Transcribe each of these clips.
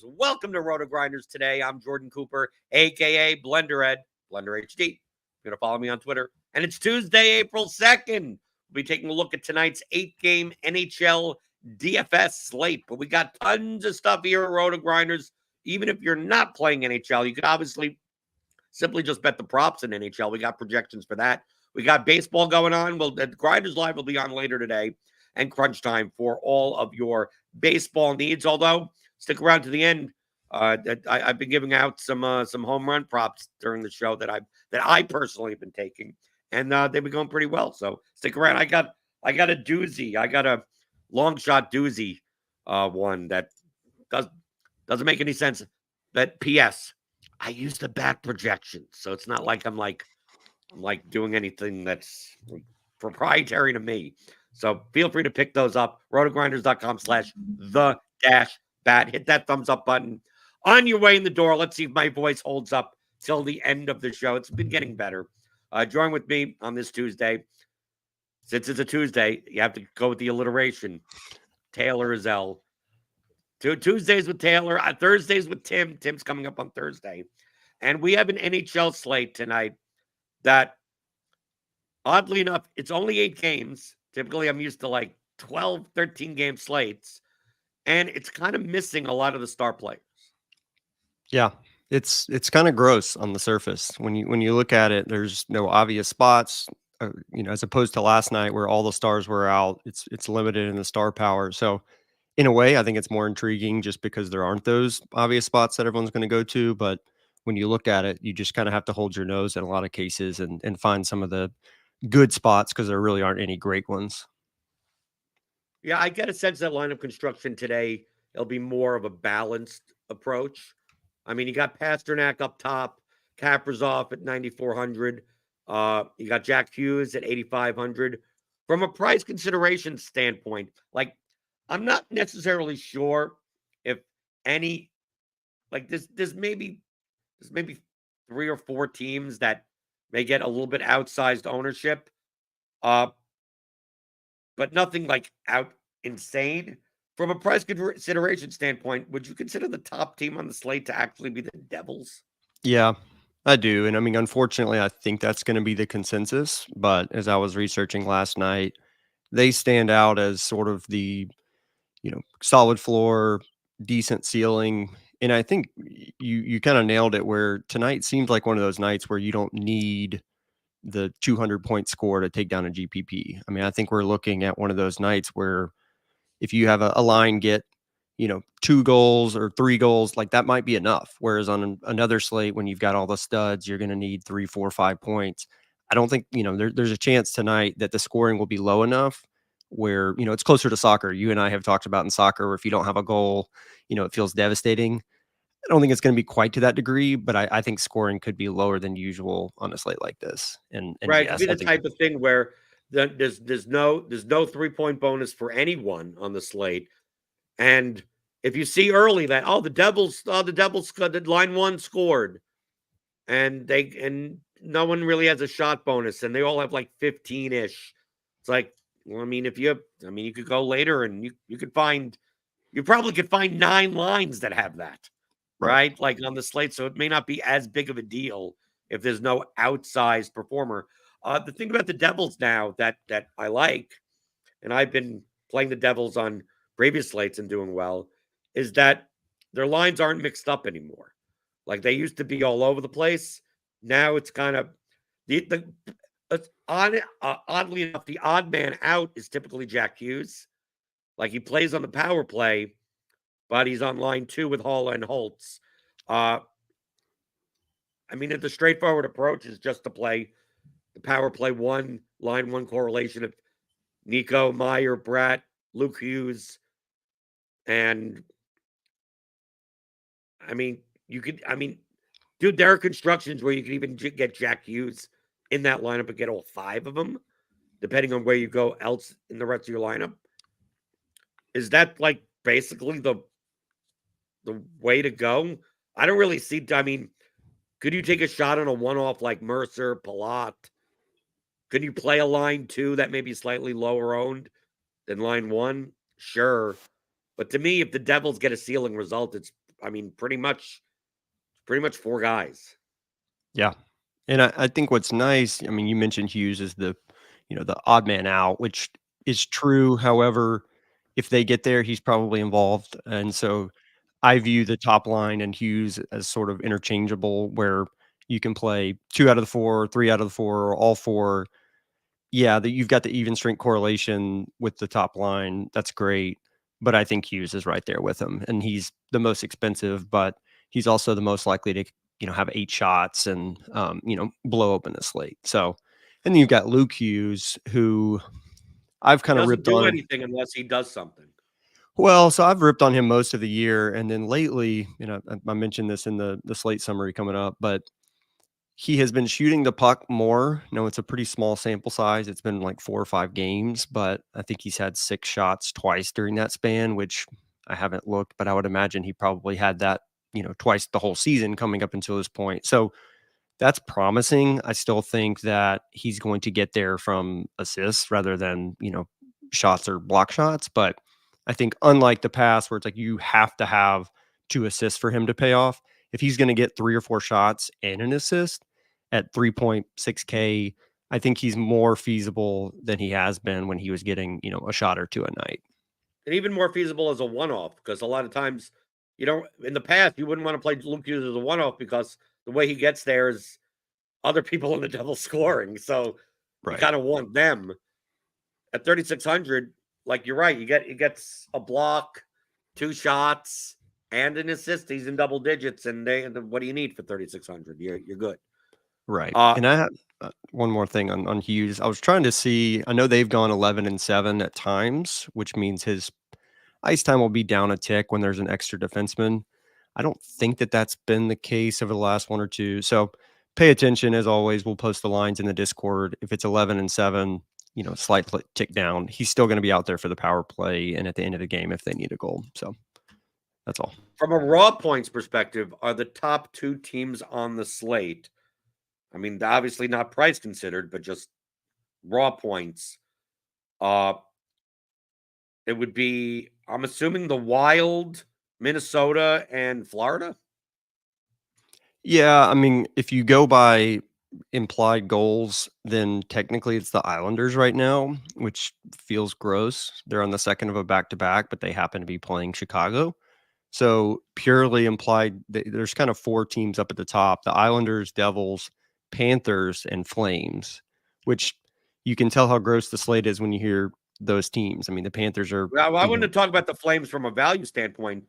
Grinders. Welcome to RotoGrinders Today. I'm Jordan Cooper, a.k.a. BlenderHD, BlenderHD. You're going to follow me on Twitter. And it's Tuesday, April 2nd. We'll be taking a look at tonight's 8-game NHL DFS slate. But we got tons of stuff here at RotoGrinders. Even if you're not playing NHL, you could obviously simply just bet the props in NHL. We got projections for that. We got baseball going on. Well, the Grinders Live will be on later today, and crunch time for all of your baseball needs. Although, stick around to the end. I've been giving out some home run props during the show that I personally have been taking, and they've been going pretty well. So stick around. I got a doozy. I got a long shot doozy one that doesn't make any sense. But P.S. I use the back projection, so it's not like I'm doing anything that's proprietary to me. So feel free to pick those up. rotogrinders.com/the-bat. Hit that thumbs up button on your way in the door. Let's see if my voice holds up till the end of the show. It's been getting better. Join with me on this Tuesday. Since it's a Tuesday, you have to go with the alliteration. Taylor EZELL. Tuesdays with Taylor, Thursdays with Tim. Tim's coming up on Thursday. And we have an NHL slate tonight that, oddly enough, it's only 8 games. Typically, I'm used to like 12, 13 game slates. And it's kind of missing a lot of the star players. Yeah, it's kind of gross on the surface. When you look at it, there's no obvious spots, as opposed to last night where all the stars were out. It's limited in the star power. So in a way, I think it's more intriguing just because there aren't those obvious spots that everyone's going to go to. But when you look at it, you just kind of have to hold your nose in a lot of cases and find some of the good spots because there really aren't any great ones. Yeah, I get a sense that lineup construction today, it'll be more of a balanced approach. I mean, you got Pasternak up top, Kaprizov at 9,400. You got Jack Hughes at 8,500. From a price consideration standpoint, like, I'm not necessarily sure if any, like, there's maybe 3 or 4 teams that may get a little bit outsized ownership, but nothing like out insane. From a price consideration standpoint, would you consider the top team on the slate to actually be the Devils? Yeah, I do. And I mean, unfortunately, I think that's going to be the consensus. But as I was researching last night, they stand out as sort of the, solid floor, decent ceiling. And I think you kind of nailed it where tonight seems like one of those nights where you don't need the 200-point score to take down a GPP. I mean, I think we're looking at one of those nights where if you have a line get, 2 goals or 3 goals, like that might be enough. Whereas on another slate, when you've got all the studs, you're going to need 3, 4, 5 points. I don't think, there's a chance tonight that the scoring will be low enough where, it's closer to soccer. You and I have talked about in soccer where if you don't have a goal, it feels devastating. I don't think it's going to be quite to that degree, but I think scoring could be lower than usual on a slate like this. And Right, yes, it'd be the type of thing where there's no 3-point bonus for anyone on the slate. And if you see early that the Devils line 1 scored, and no one really has a shot bonus, and they all have like 15-ish. It's like, well, I mean, you could go later and you probably could find 9 lines that have that, right? Like on the slate. So it may not be as big of a deal if there's no outsized performer. The thing about the Devils now that I like, and I've been playing the Devils on previous slates and doing well, is that their lines aren't mixed up anymore. Like they used to be all over the place. Now it's kind of oddly enough, the odd man out is typically Jack Hughes. Like he plays on the power play, but he's on line 2 with Hall and Holtz. I mean, the straightforward approach is just to play the power play 1, line 1 correlation of Nico, Meyer, Bratt, Luke Hughes, and dude, there are constructions where you can even get Jack Hughes in that lineup and get all 5 of them, depending on where you go else in the rest of your lineup. Is that like basically the way to go? I don't really see. I mean, could you take a shot on a one-off like Mercer, Palat? Could you play a line 2 that may be slightly lower owned than line 1? Sure. But to me, if the Devils get a ceiling result, it's I mean, pretty much 4 guys. Yeah. And I think what's nice, I mean, you mentioned Hughes is the, the odd man out, which is true. However, if they get there, he's probably involved. And so I view the top line and Hughes as sort of interchangeable, where you can play 2 out of the 4, 3 out of the 4, or all 4. Yeah, that you've got the even strength correlation with the top line. That's great. But I think Hughes is right there with him. And he's the most expensive, but he's also the most likely to, have 8 shots and, blow open the slate. So, and then you've got Luke Hughes, who I've He kind of doesn't ripped do on him. anything unless he does something. Well, so I've ripped on him most of the year. And then lately, I mentioned this in the slate summary coming up, but he has been shooting the puck more. No, it's a pretty small sample size. It's been like 4 or 5 games, but I think he's had 6 shots twice during that span, which I haven't looked, but I would imagine he probably had that, twice the whole season coming up until this point. So that's promising. I still think that he's going to get there from assists rather than, shots or block shots. But I think unlike the past where it's like you have to have 2 assists for him to pay off, if he's going to get 3 or 4 shots and an assist at 3.6K, I think he's more feasible than he has been when he was getting, a shot or 2 a night. And even more feasible as a one-off, because a lot of times, in the past, you wouldn't want to play Luke Hughes as a one-off because the way he gets there is other people in the Devils scoring. So you Right. kind of want them. At 3,600, like you're right, he gets a block, 2 shots, and an assist. He's in double digits, and what do you need for 3,600? You're good. Right. And I have one more thing on Hughes. I was trying to see, I know they've gone 11-7 at times, which means his ice time will be down a tick when there's an extra defenseman. I don't think that that's been the case over the last 1 or 2. So pay attention. As always, we'll post the lines in the Discord. If it's 11-7, slight tick down, he's still going to be out there for the power play and at the end of the game if they need a goal. So that's all. From a raw points perspective, are the top 2 teams on the slate, I mean, obviously not price considered, but just raw points, it would be, I'm assuming, the Wild, Minnesota, and Florida? Yeah, I mean, if you go by implied goals, then technically it's the Islanders right now, which feels gross. They're on the second of a back-to-back, but they happen to be playing Chicago. So purely implied, there's kind of 4 teams up at the top: the Islanders, Devils, Panthers, and Flames, which you can tell how gross the slate is when you hear those teams. I mean, the Panthers are, Well, I wanted to talk about the Flames from a value standpoint.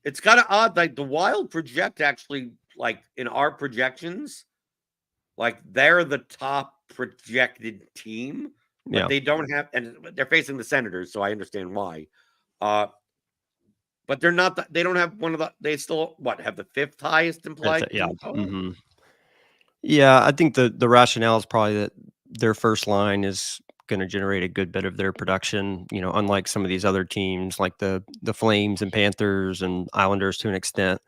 It's kind of odd. Like the Wild project actually, like in our projections, like they're the top projected team, but yeah, they don't have, and they're facing the Senators, so I understand why. But they're not. They don't have one of the. They still have the 5th highest that's implied it, yeah. team total. Yeah, I think the rationale is probably that their first line is going to generate a good bit of their production. Unlike some of these other teams like the Flames and Panthers and Islanders to an extent,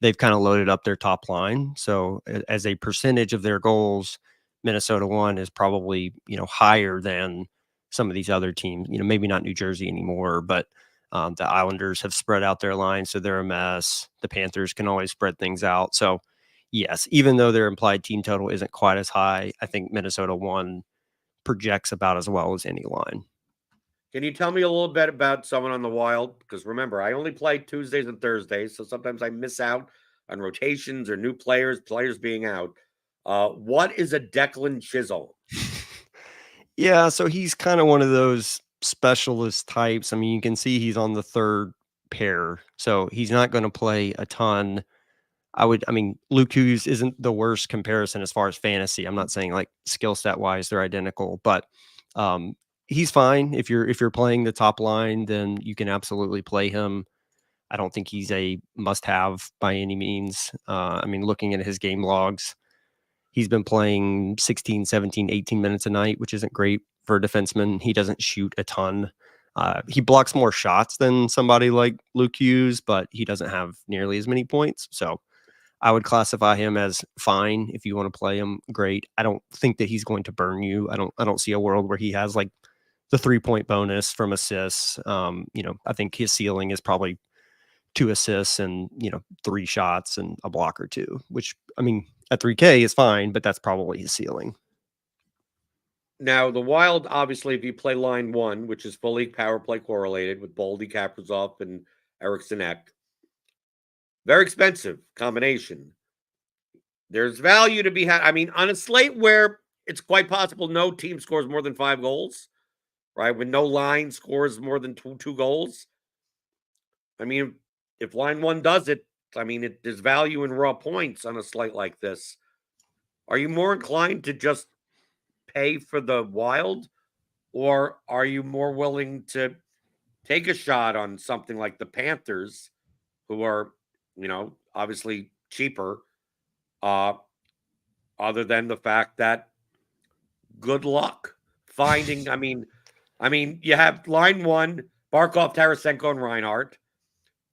they've kind of loaded up their top line. So as a percentage of their goals, Minnesota one is probably higher than some of these other teams. Maybe not New Jersey anymore, but the Islanders have spread out their line, so they're a mess. The Panthers can always spread things out. So yes, even though their implied team total isn't quite as high, I think Minnesota one projects about as well as any line. Can you tell me a little bit about someone on the Wild? Because remember, I only play Tuesdays and Thursdays, so sometimes I miss out on rotations or new players being out. What is a Declan Chisholm? Yeah, so he's kind of one of those specialist types. I mean, you can see he's on the 3rd pair, so he's not going to play a ton. I mean, Luke Hughes isn't the worst comparison as far as fantasy. I'm not saying like skill set wise they're identical, but he's fine. If you're playing the top line, then you can absolutely play him. I don't think he's a must have by any means. I mean, looking at his game logs, he's been playing 16, 17, 18 minutes a night, which isn't great for a defenseman. He doesn't shoot a ton. He blocks more shots than somebody like Luke Hughes, but he doesn't have nearly as many points. So I would classify him as fine. If you want to play him, great. I don't think that he's going to burn you. I don't see a world where he has like the 3-point bonus from assists. I think his ceiling is probably 2 assists and, 3 shots and a block or 2, which, I mean, at 3K is fine, but that's probably his ceiling. Now, the Wild, obviously, if you play line one, which is fully power play correlated with Boldy, Kaprizov, and Eriksson Ek, very expensive combination. There's value to be had. I mean, on a slate where it's quite possible no team scores more than 5 goals, right? When no line scores more than two goals. I mean, if line one does it, I mean, there's value in raw points on a slate like this. Are you more inclined to just pay for the Wild, or are you more willing to take a shot on something like the Panthers, who are, obviously cheaper, other than the fact that good luck finding, you have line one, Barkov, Tarasenko, and Reinhardt.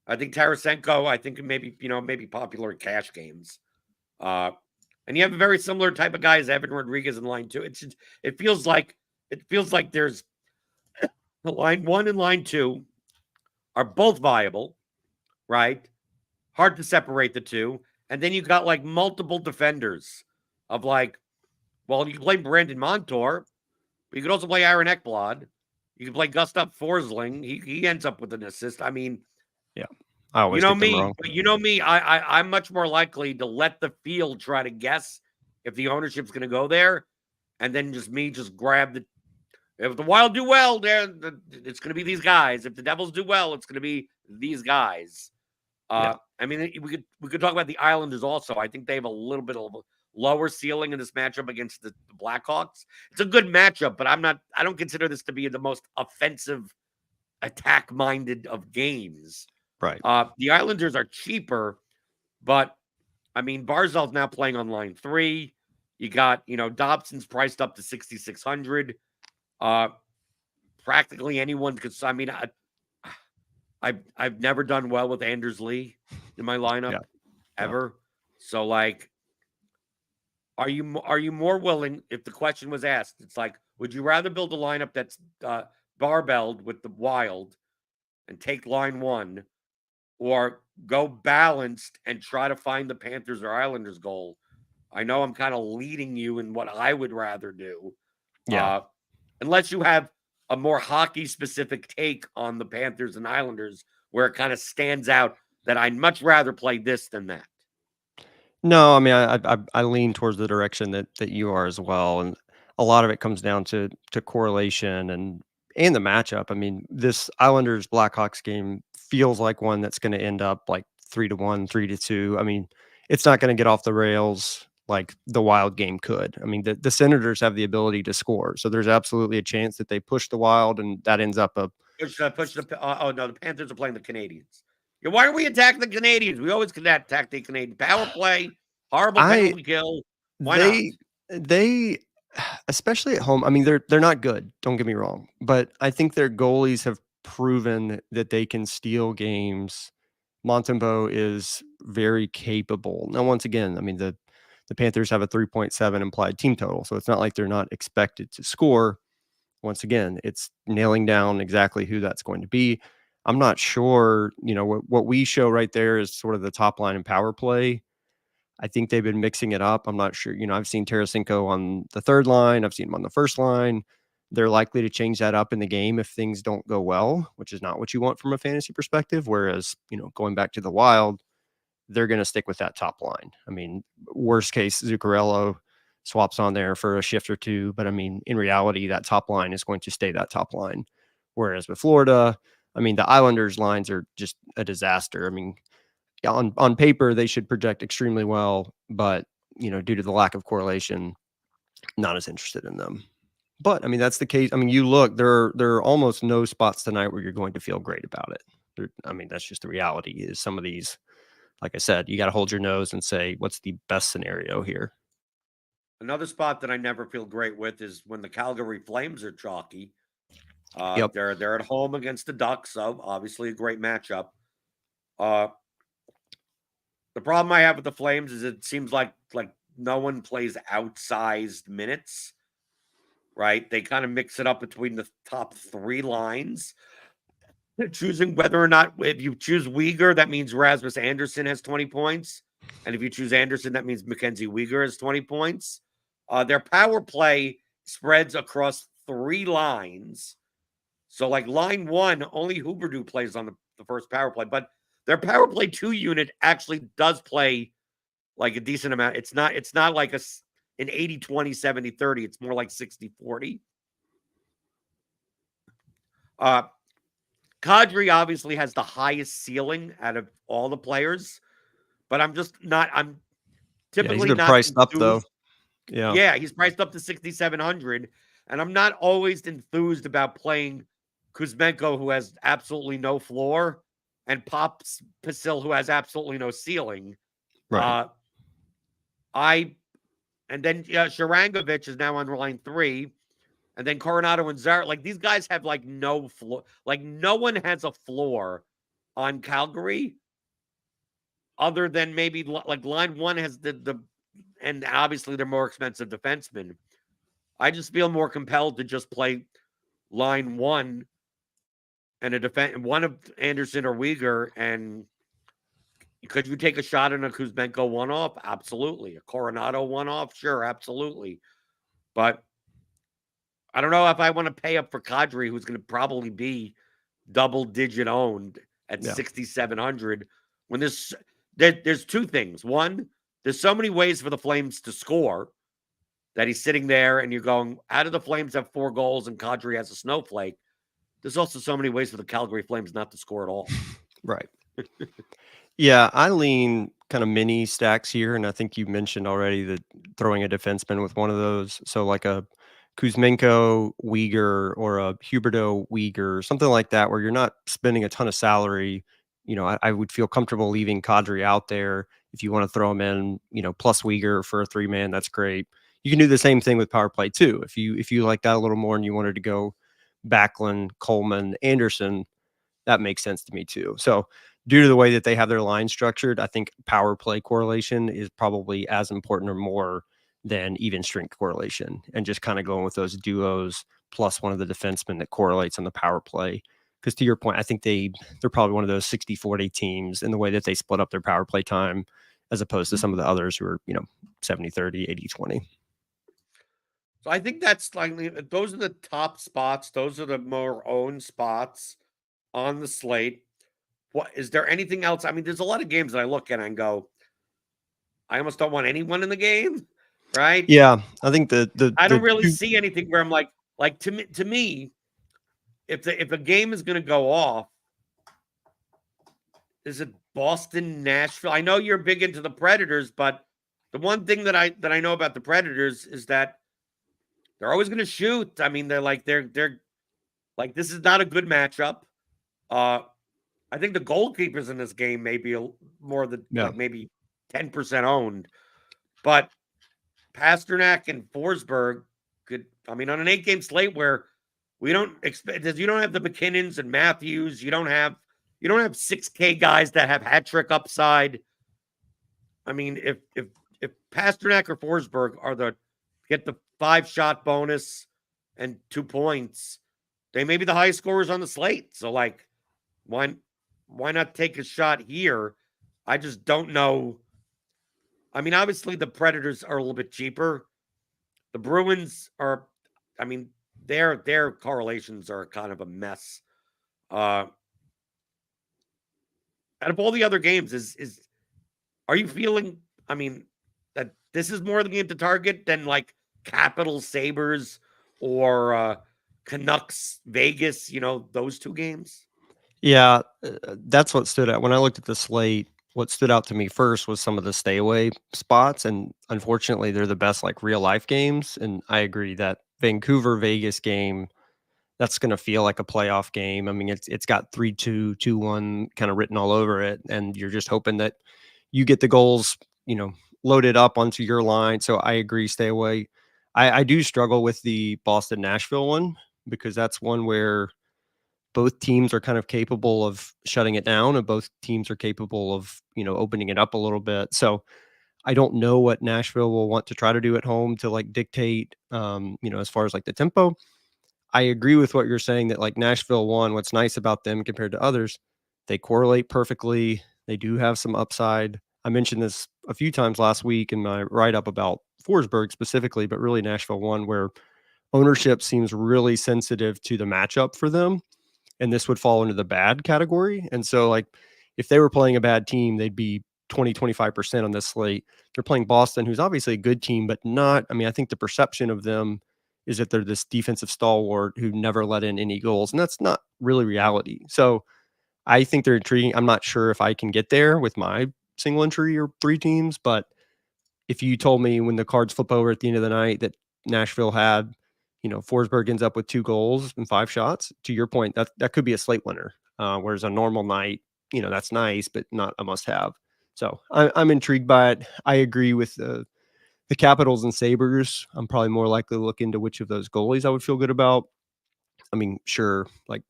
I think Tarasenko, maybe popular in cash games. And you have a very similar type of guy as Evan Rodriguez in line two. It feels like there's line one and line two are both viable, right? Hard to separate the two. And then you got like multiple defenders of like, well, you can play Brandon Montour, but you could also play Aaron Ekblad. You can play Gustav Forsling. He ends up with an assist. I mean, yeah, I always get them wrong. But I'm much more likely to let the field try to guess if the ownership's going to go there, and then just grab the. If the Wild do well, it's going to be these guys. If the Devils do well, it's going to be these guys. Yeah. I mean, we could talk about the Islanders also. I think they have a little bit of a lower ceiling in this matchup against the Blackhawks. It's a good matchup, but I don't consider this to be the most offensive, attack-minded of games. Right. The Islanders are cheaper, but I mean, Barzal's now playing on line 3. You got, Dobson's priced up to 6,600. Practically anyone could. I mean, I've never done well with Anders Lee in my lineup ever. So, like, are you more willing? If the question was asked, it's like, would you rather build a lineup that's barbelled with the Wild and take line one, or go balanced and try to find the Panthers or Islanders goal? I know I'm kind of leading you in what I would rather do. Yeah. Unless you have a more hockey-specific take on the Panthers and Islanders where it kind of stands out that I'd much rather play this than that. No, I mean, I lean towards the direction that you are as well, and a lot of it comes down to correlation and the matchup. I mean, this Islanders Blackhawks game feels like one that's going to end up like 3-1, 3-2. I mean, it's not going to get off the rails like the Wild game could. I mean, the Senators have the ability to score, so there's absolutely a chance that they push the Wild, and that ends up a the Panthers are playing the Canadians. Yeah, why are we attacking the Canadians? We always can attack the Canadian power play, horrible penalty kill. Why not? They especially at home. I mean, they're not good. Don't get me wrong, but I think their goalies have proven that they can steal games. Montembeault is very capable. Now, once again, I mean the Panthers have a 3.7 implied team total, so it's not like they're not expected to score. Once again, it's nailing down exactly who that's going to be. I'm not sure, what we show right there is sort of the top line in power play. I think they've been mixing it up. I'm not sure. I've seen Tarasenko on the third line. I've seen him on the first line. They're likely to change that up in the game if things don't go well, which is not what you want from a fantasy perspective. Whereas, going back to the Wild, they're going to stick with that top line. I mean, worst case, Zuccarello swaps on there for a shift or two. But I mean, in reality, that top line is going to stay that top line. Whereas with Florida, I mean, the Islanders lines are just a disaster. I mean, on paper, they should project extremely well, but, due to the lack of correlation, not as interested in them. But I mean, that's the case. I mean, you look, there are almost no spots tonight where you're going to feel great about it. I mean, that's just the reality. Is some of these, like I said, you got to hold your nose and say, what's the best scenario here? Another spot that I never feel great with is when the Calgary Flames are chalky. Yep. They're at home against the Ducks, so obviously a great matchup. The problem I have with the Flames is it seems like no one plays outsized minutes, right? They kind of mix it up between the top 3 lines. choosing whether or not, if you choose Uyghur, that means Rasmus Anderson has 20 points. And if you choose Anderson, that means Mackenzie Uyghur has 20 points. Their power play spreads across 3 lines. So, like line 1, only Huberdeau plays on the first power play, but their power play 2 unit actually does play like a decent amount. It's not like an 80-20, 70-30. It's more like 60-40. Kadri obviously has the highest ceiling out of all the players, but I'm typically he's been not priced up though. enthused. Yeah. Yeah, he's priced up to 6,700, and I'm not always enthused about playing Kuzmenko, who has absolutely no floor, and Pasil, who has absolutely no ceiling. Right. And then Sharangovich is now on line 3. And then Coronado and Zara, like these guys have like no floor. Like no one has a floor on Calgary other than maybe like line 1 has and obviously they're more expensive defensemen. I just feel more compelled to just play line 1 and one of Anderson or Uyghur. And could you take a shot on a Kuzmenko one-off? Absolutely. A Coronado one-off? Sure, absolutely. But I don't know if I want to pay up for Kadri, who's going to probably be double-digit owned at 6,700. When there's 2 things. One, there's so many ways for the Flames to score that he's sitting there and you're going, how do the Flames have 4 goals and Kadri has a snowflake? There's also so many ways for the Calgary Flames not to score at all. Right. Yeah, I lean kind of mini stacks here, and I think you mentioned already that throwing a defenseman with one of those. So like a Kuzmenko Uyghur or a Huberdeau Uyghur, something like that, where you're not spending a ton of salary. I would feel comfortable leaving Kadri out there. If you want to throw him in, plus Uyghur for a 3-man, that's great. You can do the same thing with power play too. If you like that a little more and you wanted to go Backlund, Coleman, Anderson, that makes sense to me too. So due to the way that they have their line structured, I think power play correlation is probably as important or more than even strength correlation, and just kind of going with those duos plus one of the defensemen that correlates on the power play. Because to your point, I think they're probably one of those 60-40 teams in the way that they split up their power play time, as opposed to some of the others who are 70-30, 80-20. So I think that's like those are the top spots. Those are the more owned spots on the slate. What is there anything else? I mean, there's a lot of games that I look at and go, I almost don't want anyone in the game, right? Yeah, I think I don't really see anything where I'm like to me, if a game is going to go off, is it Boston, Nashville? I know you're big into the Predators, but the one thing that I know about the Predators is that they're always going to shoot. I mean, they're like this is not a good matchup. I think the goalkeepers in this game may be more than like maybe 10% owned, but Pasternak and Forsberg could. I mean, on an 8-game slate where we don't expect, you don't have the McKinnons and Matthews, you don't have 6K guys that have hat trick upside. I mean, if Pasternak or Forsberg get the 5-shot bonus and 2 points, they may be the highest scorers on the slate. So like, why not take a shot here? I just don't know. I mean, obviously the Predators are a little bit cheaper. The Bruins are, I mean, their correlations are kind of a mess. Out of all the other games, are you feeling, I mean, that this is more the game to target than like Capitals Sabres or Canucks Vegas, those 2 games? Yeah, that's what stood out. When I looked at the slate, what stood out to me first was some of the stay away spots. And unfortunately, they're the best like real life games. And I agree that Vancouver Vegas game, that's going to feel like a playoff game. I mean, it's got 3-2, 2-1 kind of written all over it. And you're just hoping that you get the goals, loaded up onto your line. So I agree, stay away. I do struggle with the Boston Nashville one, because that's one where both teams are kind of capable of shutting it down, and both teams are capable of, opening it up a little bit. So I don't know what Nashville will want to try to do at home to like dictate, as far as like the tempo. I agree with what you're saying that like Nashville won. What's nice about them compared to others, they correlate perfectly. They do have some upside. I mentioned this a few times last week in my write up about Forsberg specifically, but really Nashville won, where ownership seems really sensitive to the matchup for them. And this would fall into the bad category. And so, like, if they were playing a bad team, they'd be 20-25% on this slate. They're playing Boston, who's obviously a good team, but not. I mean, I think the perception of them is that they're this defensive stalwart who never let in any goals. And that's not really reality. So I think they're intriguing. I'm not sure if I can get there with my single entry or 3 teams, but if you told me when the cards flip over at the end of the night that Nashville had, Forsberg ends up with 2 goals and 5 shots, to your point, that could be a slate winner. Whereas a normal night, that's nice, but not a must have. So I'm intrigued by it. I agree with the Capitals and Sabres. I'm probably more likely to look into which of those goalies I would feel good about. I mean, sure, like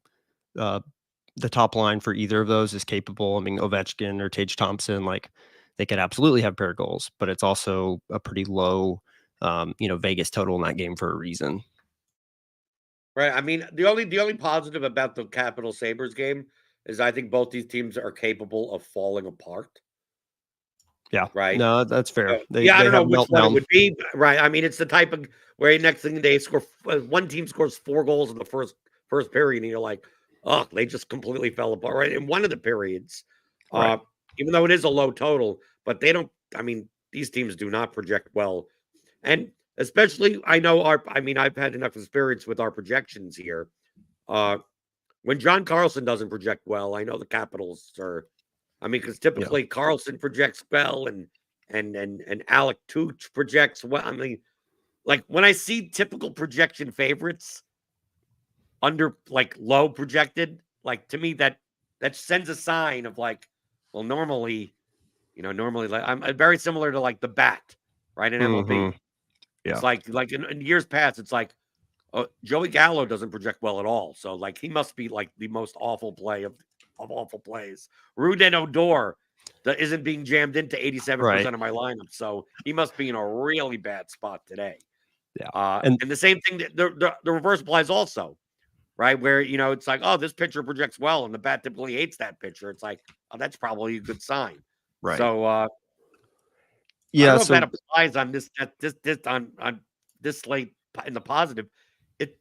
uh, the top line for either of those is capable. I mean, Ovechkin or Tage Thompson, like they could absolutely have pair goals, but it's also a pretty low, Vegas total in that game for a reason. Right. I mean, the only positive about the Capital Sabres game is I think both these teams are capable of falling apart. Yeah. Right. No, that's fair. So, They yeah, I they don't know have which one it meltdown. would be. Right. I mean, it's the type of where next thing they score one team scores 4 goals in the first period, and you're like, oh, they just completely fell apart. Right. In one of the periods, Right. even though it is a low total, but they don't. I mean, these teams do not project well, and especially I've had enough experience with our projections here. When John Carlson doesn't project well, I know the Capitals are. I mean, because Yeah. typically Carlson projects well, and Alec Tooch projects well. I mean, like when I see typical projection favorites under like low projected, like to me that sends a sign of like, well, normally like I'm very similar to like the bat, right, in MLB. Mm-hmm. It's Yeah. like in years past, it's like Joey Gallo doesn't project well at all. So like he must be like the most awful play of awful plays. Ruden Odor that isn't being jammed into Right. 87% of my lineup. So he must be in a really bad spot today. Yeah. And And the same thing the reverse applies also, right? Where it's like, oh, this pitcher projects well, and the bat typically hates that pitcher. It's like, oh, that's probably a good sign. right. So I don't Yeah. know if that So applies on this on this slate in the positive. It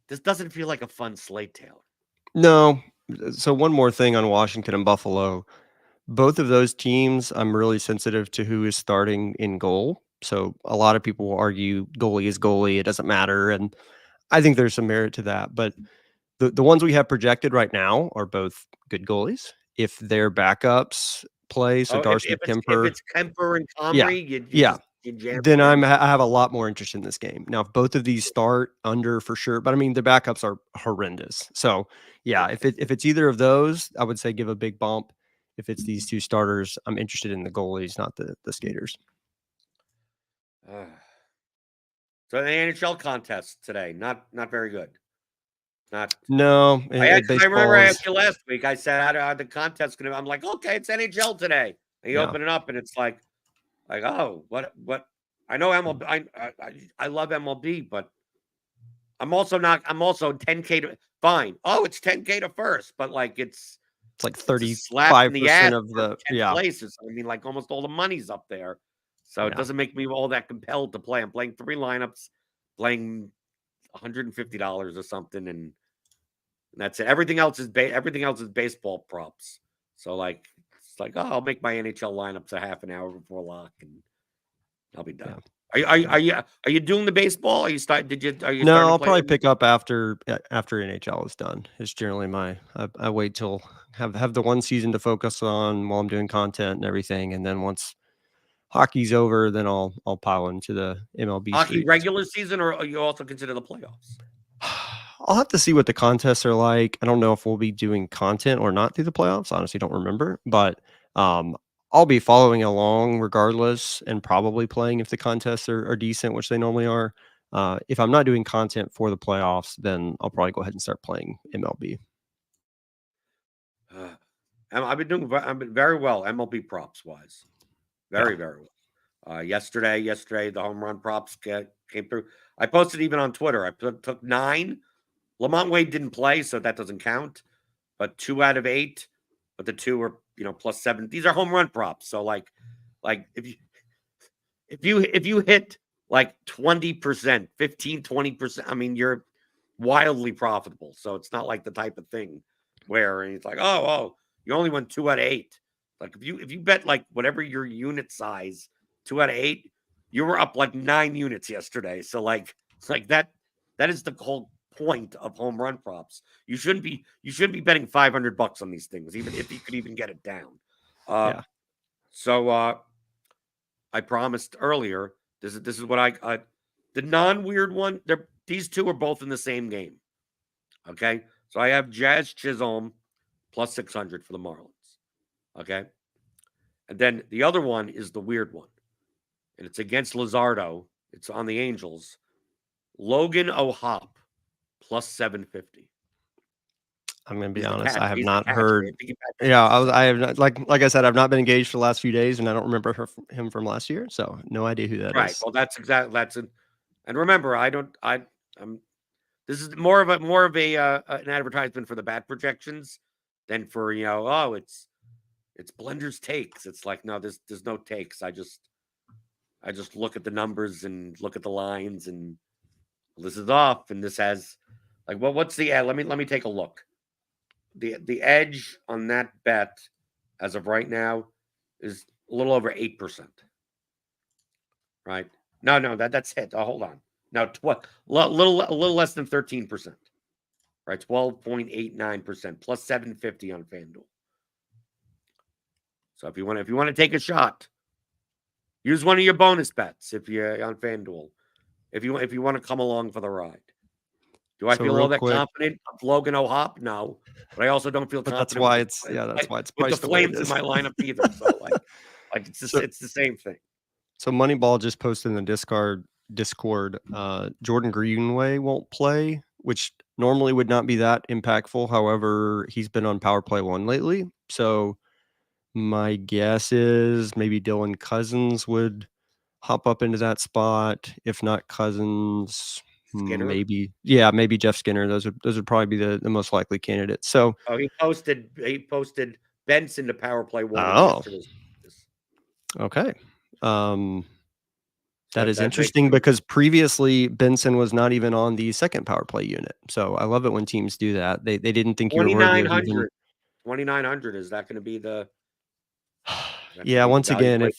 This doesn't feel like a fun slate, Taylor. no. So one more thing on Washington and Buffalo. Both of those teams, I'm really sensitive to who is starting in goal. So a lot of people will argue goalie is goalie. It doesn't matter. And I think there's some merit to that. But the ones we have projected right now are both good goalies. If their backups play, so Oh, if Darcy if Kemper, it's Kemper and yeah, Comrie, you yeah, just you jam then them in. I have a lot more interest in this game. Now, if both of these start under for sure, but I mean the backups are horrendous. So yeah, if it's either of those, I would say give a big bump. If it's these 2 starters, I'm interested in the goalies, not the skaters. So the NHL contest today, not very good. Not No, I remember baseball I is asked you last week. I said, "How the contest gonna?" I'm like, "Okay, it's NHL today." And you yeah, open it up, and it's like, oh, what? I know MLB. I love MLB, but I'm also not. I'm also 10K to fine. Oh, it's 10K to first, but like it's like it's a slap in the ass 35% of for the 10th yeah, places. I mean, like almost all the money's up there. So it yeah. doesn't make me all that compelled to play. I'm playing 3 lineups, playing $150 or something, and that's it. Everything else is baseball props. So like it's like, oh, I'll make my NHL lineups a half an hour before lock, and I'll be Yeah. done. Are you doing the baseball? Are you No, starting to I'll play probably them? pick up after NHL is done. It's generally I wait till have the one season to focus on while I'm doing content and everything, and then once hockey's over, then I'll pile into the MLB Hockey streaks. regular season, or are you also consider the playoffs? I'll have to see what the contests are like. I don't know if we'll be doing content or not through the playoffs. Honestly, don't remember, but um, I'll be following along regardless, and probably playing if the contests are decent, which they normally are. If I'm not doing content for the playoffs, then I'll probably go ahead and start playing MLB. I've been very well MLB props wise, Yeah, very well. Yesterday, the home run props came through. I posted even on Twitter. Took 9 Lamont Wade didn't play, so that doesn't count. But 2 out of 8, but the 2 are +7. These are home run props. So like if you hit like 20%, 15, 20%, I mean, you're wildly profitable. So it's not like the type of thing where it's like, oh, you only won 2 out of 8. Like if you bet like whatever your unit size, 2 out of 8, you were up like 9 units yesterday. So like that is the whole point of home run props. You shouldn't be betting $500 on these things, even if you could even get it down. Yeah. So I promised earlier. This is what I the non-weird one. These two are both in the same game. Okay, so I have Jazz Chisholm +600 for the Marlins. Okay, and then the other one is the weird one, and it's against Luzardo. It's on the Angels. Logan O'Hop +750. I'm gonna be He's the honest. catcher. I have He's the not catcher. heard. I think he Yeah, batted I have not, like I said, I've not been engaged for the last few days, and I don't remember him from last year, so no idea who that right. is. Well, and remember, this is more of an advertisement for the bat projections than for it's Blender's takes. It's like, no, there's no takes. I just look at the numbers and look at the lines, and this is off, and this has like, well, what's the let me take a look. The edge on that bet as of right now is a little over 8%. Right? No, that's hit. Oh, hold on. No, a little less than 13%. Right? 12.89% +750 on FanDuel. So if you want to take a shot, use one of your bonus bets if you're on FanDuel. If you want to come along for the ride. Do I So feel real all that quick, confident of Logan O'Hop? No. But I also don't feel but that's confident why it's with the priced the way it Flames in is. my lineup either. So it's So the same thing. so Moneyball just posted in the Discord. Jordan Greenway won't play, which normally would not be that impactful. However, he's been on power play 1 lately, so my guess is maybe Dylan Cousins would hop up into that spot. If not Cousins, Skinner. maybe Jeff Skinner. Those would probably be the most likely candidates. So he posted Benson to power play 1 in oh, yesterday's practice. okay. So That is that makes interesting him because previously Benson was not even on the second power play unit. So I love it when teams do that. They didn't think you were worthy of even 2,900. Is that going to be the Yeah, once value again,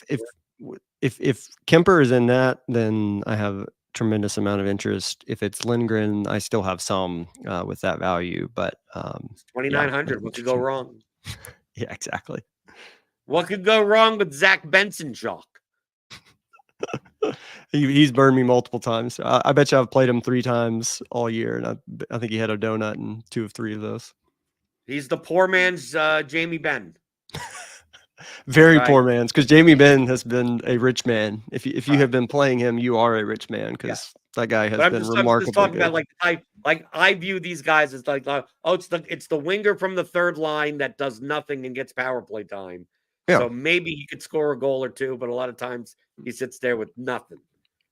play? if Kemper is in that, then I have tremendous amount of interest. If it's Lindgren, I still have some with that value, but It's 2,900. What could go wrong? Yeah, exactly. What could go wrong with Zach Benson chalk? He's burned me multiple times. I bet you I've played him 3 times all year, and I think he had a donut in 2 of 3 of those. He's the poor man's Jamie Benn. Very poor man's, because Jamie Benn has been a rich man. If you have been playing him, you are a rich man, because that guy has been remarkably I'm just talking good. about I view these guys as like, it's the winger from the third line that does nothing and gets power play time. Yeah. So maybe he could score a goal or two, but a lot of times he sits there with nothing.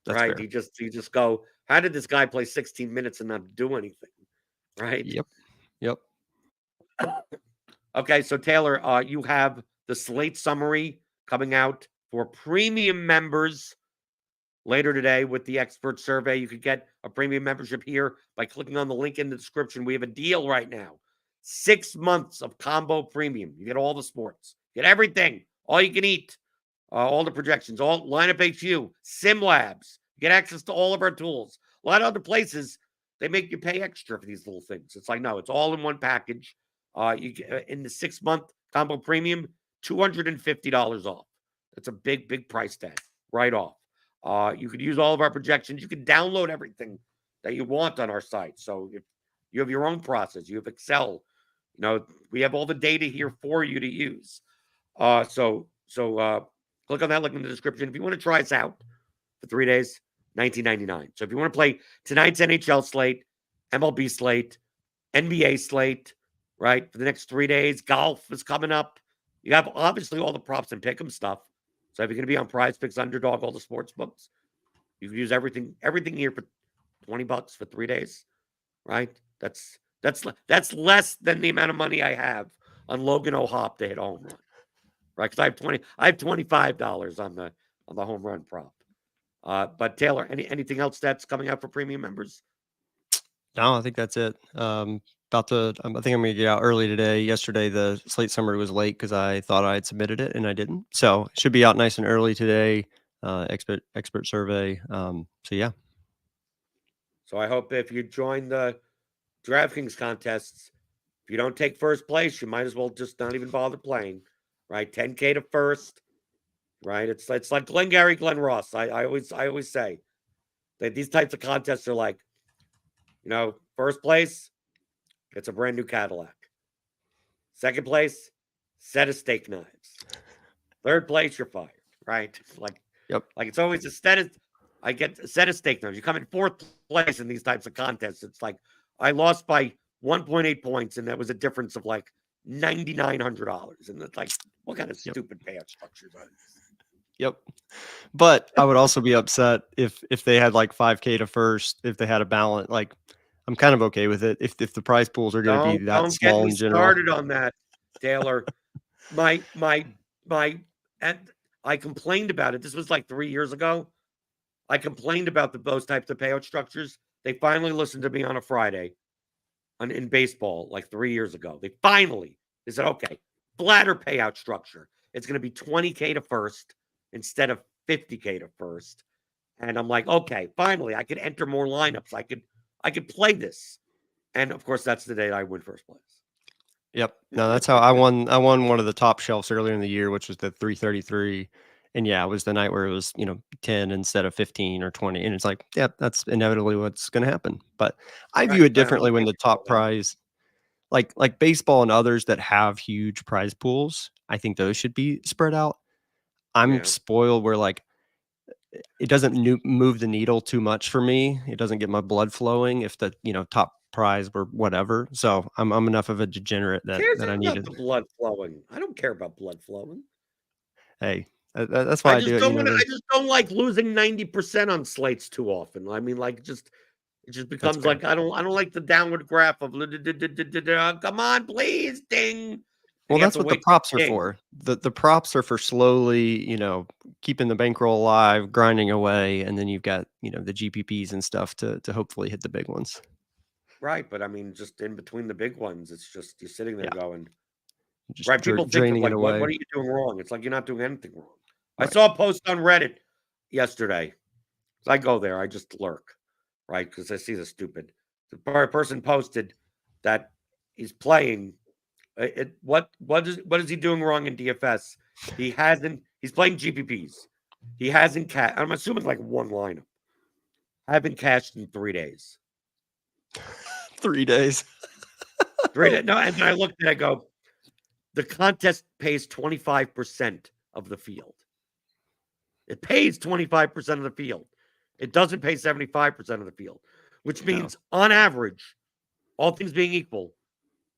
That's right? fair. You just go, how did this guy play 16 minutes and not do anything? Right? Yep. Okay, so Taylor, you have the slate summary coming out for premium members later today with the expert survey. You could get a premium membership here by clicking on the link in the description. We have a deal right now. 6 months of combo premium. You get all the sports. You get everything. All you can eat. All the projections. All lineup HU. Sim Labs. You get access to all of our tools. A lot of other places, they make you pay extra for these little things. It's like, no, it's all in one package. You get in the 6-month combo premium, $250 off. That's a big price tag right off. You could use all of our projections. You can download everything that you want on our site. So if you have your own process, you have Excel, we have all the data here for you to use. So click on that link in the description. If you want to try us out for 3 days, $19.99. So if you want to play tonight's NHL slate, MLB slate, NBA slate, right, for the next 3 days, golf is coming up. You have obviously all the props and pick'em stuff. So if you're going to be on Prize Picks, Underdog, all the sports books, you can use everything here for $20 for 3 days, right? That's less than the amount of money I have on Logan O'Hoppe to hit a home run, right? Because I have $25 on the home run prop. But Taylor, anything else that's coming out for premium members? No, I think that's it. I think I'm gonna get out early today. Yesterday, the slate summary was late because I thought I had submitted it and I didn't. So it should be out nice and early today. Expert survey. So yeah. So I hope if you join the DraftKings contests, if you don't take first place, you might as well just not even bother playing, right? 10K to first, right? It's like Glengarry, Glen Ross. I always say that these types of contests are like, first place gets a brand new Cadillac. Second place, set of steak knives. Third place, you're fired, right? Yep. Like it's always I get a set of steak knives. You come in fourth place in these types of contests. It's like I lost by 1.8 points, and that was a difference of like $9,900. And it's like, what kind of stupid payout structures are these? Yep. But I would also be upset if they had like 5K to first, if they had a balance. Like, I'm kind of okay with it if the prize pools are going to be that Don't small get me in general. started on that, Taylor. I complained about it. This was like 3 years ago. I complained about those types of payout structures. They finally listened to me on a Friday in baseball like 3 years ago. They said, okay, flatter payout structure. It's going to be 20K to first instead of 50K to first. And I'm like, okay, finally, I could enter more lineups. I could play this. And of course, that's the day I win first place. Yep. No, that's how I won. I won one of the top shelves earlier in the year, which was the 333. And yeah, it was the night where it was, 10 instead of 15 or 20. And it's like, yeah, that's inevitably what's going to happen. But I view it differently when the top prize, like baseball and others that have huge prize pools, I think those should be spread out. I'm spoiled where like it doesn't move the needle too much for me. It doesn't get my blood flowing if the top prize or whatever. So I'm enough of a degenerate that I need the blood flowing. I don't care about blood flowing. Hey, that's why I do it. I just don't like losing 90% on slates too often. I mean, like, it just becomes like I don't like the downward graph of come on, please, ding. Well, that's what the props are for. The props are for slowly, keeping the bankroll alive, grinding away, and then you've got, the GPPs and stuff to hopefully hit the big ones. Right, but I mean, just in between the big ones, it's just you're sitting there going, just right? People think of like, what are you doing wrong? It's like you're not doing anything wrong. Right. I saw a post on Reddit yesterday. I go there, I just lurk, right? Because I see the stupid. The person posted that he's playing. What is he doing wrong in DFS? He's playing GPPs. He hasn't cashed. I'm assuming like one lineup. Haven't cashed in 3 days. 3 days. 3 days. No, and then I looked and I go, the contest pays 25% of the field. It pays 25% of the field. It doesn't pay 75% of the field, which means on average, all things being equal,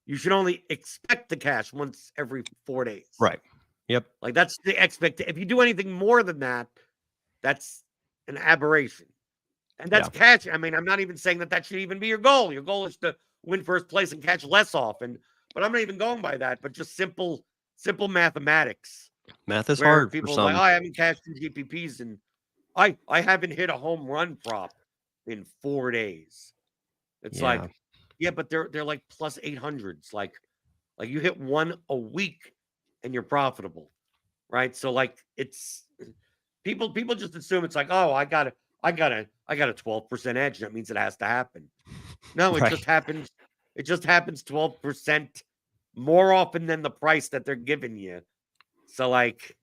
you should only expect to cash once every 4 days. Right. Yep. Like that's the expectation. If you do anything more than that, that's an aberration. And that's cash. I mean, I'm not even saying that should even be your goal. Your goal is to win first place and catch less often. But I'm not even going by that. But just simple mathematics. Math is hard. People are like, I haven't cashed in GPPs and I haven't hit a home run prop in 4 days. It's like, but they're like plus 800s. Like you hit one a week and you're profitable, right? So like it's people just assume it's like, oh, I got a 12% edge. That means it has to happen. No, it just happens. It just happens 12% more often than the price that they're giving you. So like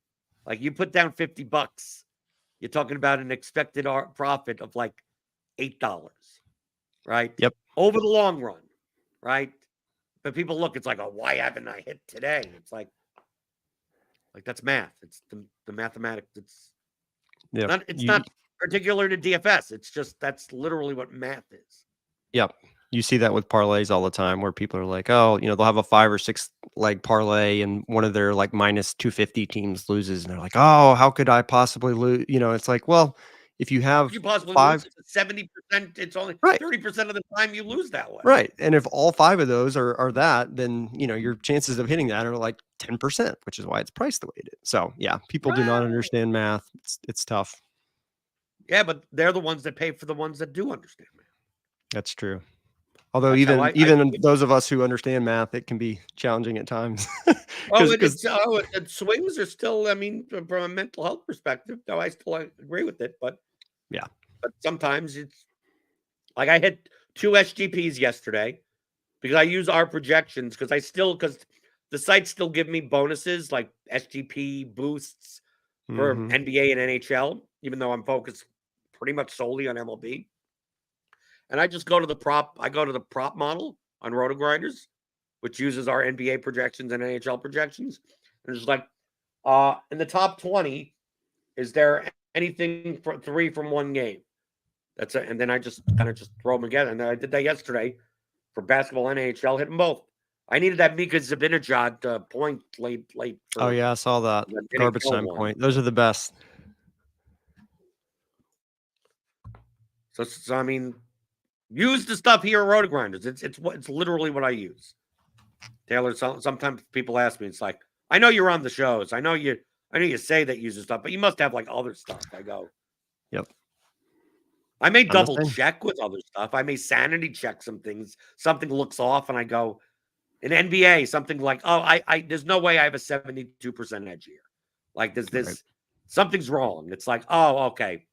you put down $50, you're talking about an expected profit of like $8, right? Yep. Over the long run, right? But people look, it's like, oh, why haven't I hit today? It's like that's math. It's the mathematics. It's not particular to DFS. It's just that's literally what math is. Yep. You see that with parlays all the time where people are like, oh, they'll have a 5 or 6 leg parlay and one of their like minus 250 teams loses. And they're like, oh, how could I possibly lose? It's like, well, if you have You possibly 5 lose 70%. It's only right. 30% of the time you lose that way. Right. And if all 5 of those are that, then, your chances of hitting that are like 10%, which is why it's priced the way it is. So, yeah, people do not Right. understand math. It's tough. Yeah, but they're the ones that pay for the ones that do understand math. That's true. Although That's how even those of us who understand math, it can be challenging at times. It swings are still, I mean, from a mental health perspective, though I still agree with it, but yeah. But sometimes it's like I hit 2 SGPs yesterday because I use our projections because the sites still give me bonuses like SGP boosts for Mhm. NBA and NHL, even though I'm focused pretty much solely on MLB. And I just go to the prop model on RotoGrinders, which uses our NBA projections and NHL projections. And it's like, in the top 20, is there anything for 3 from one game? That's it. And then I just kind of just throw them together. And then I did that yesterday for basketball and NHL, hit them both. I needed that Mika Zibanejad point late Oh for yeah, I saw that. the Garbage NHL time one. point. Those are the best. So I mean, use the stuff here at RotoGrinders. It's literally what I use. Taylor, sometimes people ask me, it's like, I know you're on the shows. I know you say that you use the stuff, but you must have like other stuff. I go, Yep. I may I'm the double same. check with other stuff. I may sanity check some things. Something looks off, and I go, in NBA, something like, oh, I there's no way I have a 72% edge here. Like there's Right. something's wrong. It's like, oh, okay.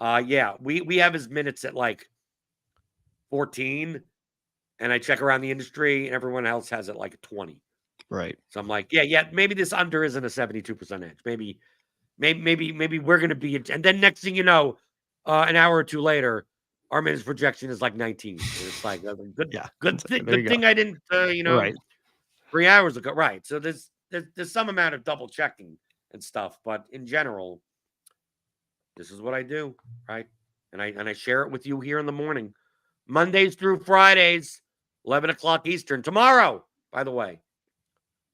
Yeah, we have his minutes at like 14, and I check around the industry, and everyone else has it like 20. Right. So I'm like, yeah, maybe this under isn't a 72% edge. Maybe we're gonna be, and then next thing you know, an hour or two later, our minutes projection is like 19. And it's like good, Yeah. There you good go. thing I didn't, Right. 3 hours ago. Right. So there's some amount of double checking and stuff, but in general, this is what I do, right? And I share it with you here in the morning, Mondays through Fridays, 11 o'clock Eastern. Tomorrow, by the way,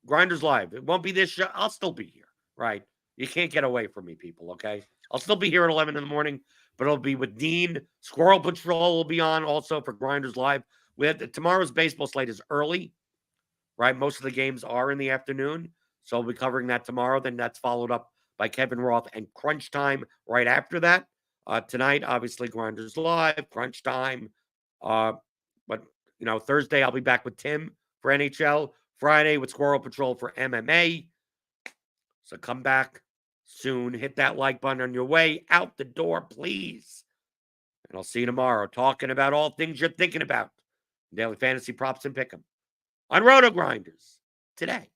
Grinders Live. It won't be this show. I'll still be here, right? You can't get away from me, people, okay? I'll still be here at 11 in the morning, but it'll be with Dean. Squirrel Patrol will be on also for Grinders Live. Tomorrow's baseball slate is early, right? Most of the games are in the afternoon. So we'll be covering that tomorrow. Then that's followed up by Kevin Roth and Crunch Time right after that. Tonight, obviously, Grinders Live, Crunch Time. But, Thursday, I'll be back with Tim for NHL. Friday with Squirrel Patrol for MMA. So come back soon. Hit that like button on your way out the door, please. And I'll see you tomorrow talking about all things you're thinking about. Daily fantasy props and pick 'em on RotoGrinders Today.